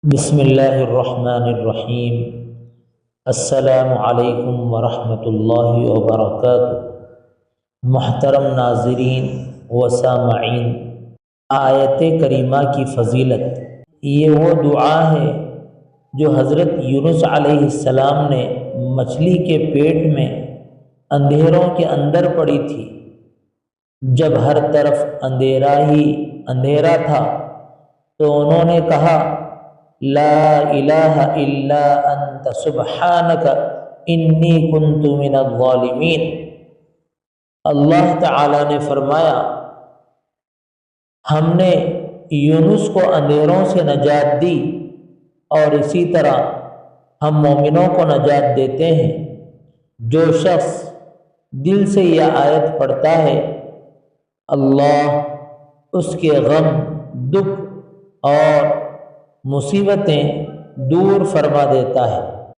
بسم اللہ الرحمن الرحیم۔ السلام علیکم ورحمۃ اللہ وبرکاتہ۔ محترم ناظرین و سامعین، آیت کریمہ کی فضیلت، یہ وہ دعا ہے جو حضرت یونس علیہ السلام نے مچھلی کے پیٹ میں اندھیروں کے اندر پڑھی تھی، جب ہر طرف اندھیرا ہی اندھیرا تھا، تو انہوں نے کہا لا الہ الا انت سبحانک انی کنت من الظالمین۔ اللہ تعالی نے فرمایا، ہم نے یونس کو اندھیروں سے نجات دی، اور اسی طرح ہم مومنوں کو نجات دیتے ہیں۔ جو شخص دل سے یہ آیت پڑھتا ہے، اللہ اس کے غم، دکھ اور مصیبتیں دور فرما دیتا ہے۔